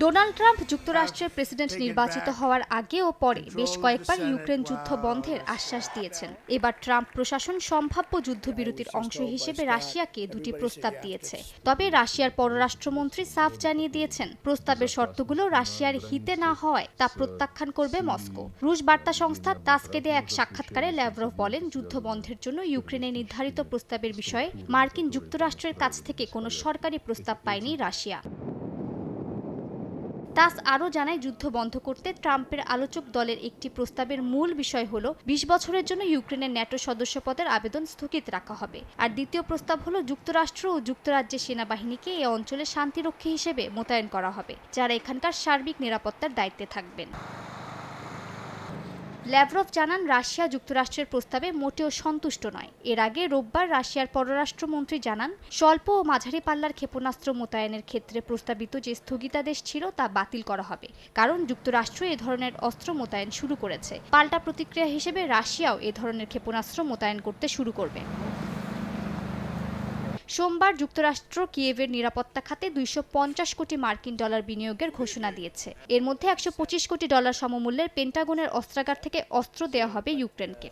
Donald Trump যুক্তরাষ্ট্রের president নির্বাচিত হওয়ার আগে ও পরে বেশ কয়েকবার ইউক্রেন যুদ্ধ বন্ধের আশ্বাস দিয়েছেন। এবার ট্রাম্প প্রশাসন সম্ভাব্য যুদ্ধবিরতির অংশ হিসেবে রাশিয়াকে দুটি প্রস্তাব দিয়েছে। তবে রাশিয়ার পররাষ্ট্রমন্ত্রী সাফ জানিয়ে দিয়েছেন, প্রস্তাবের শর্তগুলো রাশিয়ার হিতে না হওয়ায় তা প্রত্যাখ্যান করবে মস্কো। রুশ বার্তা সংস্থা তাসকে দেয়া এক সাক্ষাৎকারে ল্যাভরভ বলেন, যুদ্ধ বন্ধের জন্য ইউক্রেনে নির্ধারিত প্রস্তাবের বিষয়ে মার্কিন যুক্তরাষ্ট্রের কাছ থেকে কোনো সরকারি প্রস্তাব পায়নি রাশিয়া। তাস আরও জানায়, যুদ্ধ বন্ধ করতে ট্রাম্পের আলোচক দলের একটি প্রস্তাবের মূল বিষয় হল ২০ বছরের জন্য ইউক্রেনের ন্যাটো সদস্যপদের আবেদন স্থগিত রাখা হবে। আর দ্বিতীয় প্রস্তাব হল যুক্তরাষ্ট্র ও যুক্তরাজ্যের সেনাবাহিনীকে এ অঞ্চলে শান্তিরক্ষী হিসেবে মোতায়েন করা হবে, যারা এখানকার সার্বিক নিরাপত্তার দায়িত্বে থাকবেন। ল্যাভরভ জানান, রাশিয়া যুক্তরাষ্ট্রের প্রস্তাবে মোটেও সন্তুষ্ট নয়। এর আগে রোববার রাশিয়ার পররাষ্ট্রমন্ত্রী জানান, স্বল্প ও মাঝারি পাল্লার ক্ষেপণাস্ত্র মোতায়েনের ক্ষেত্রে প্রস্তাবিত যে স্থগিতাদেশ ছিল তা বাতিল করা হবে, কারণ যুক্তরাষ্ট্র এ ধরনের অস্ত্র মোতায়েন শুরু করেছে। পাল্টা প্রতিক্রিয়া হিসেবে রাশিয়াও এ ধরনের ক্ষেপণাস্ত্র মোতায়েন করতে শুরু করবে। সোমবার যুক্তরাষ্ট্র কিয়েভের নিরাপত্তা খাতে ২৫০ কোটি মার্কিন ডলার বিনিয়োগের ঘোষণা দিয়েছে। এর মধ্যে ১২৫ কোটি ডলার সমমূল্যের পেন্টাগনের অস্ত্রাগার থেকে অস্ত্র দেওয়া হবে ইউক্রেনকে।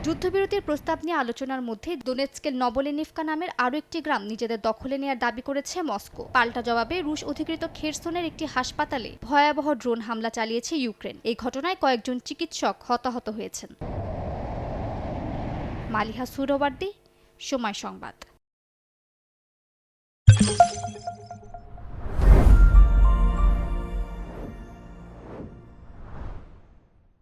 যুদ্ধবিরতির প্রস্তাব নিয়ে আলোচনার মধ্যে দোনেৎস্কের নবলেনিভকা নামের আরও একটি গ্রাম নিজেদের দখলে নেওয়ার দাবি করেছে মস্কো। পাল্টা জবাবে রুশ অধিকৃত খেরসনের একটি হাসপাতালে ভয়াবহ ড্রোন হামলা চালিয়েছে ইউক্রেন। এই ঘটনায় কয়েকজন চিকিৎসক হতাহত হয়েছেন। মালিহা সুহরাওয়ার্দী, সময় সংবাদ।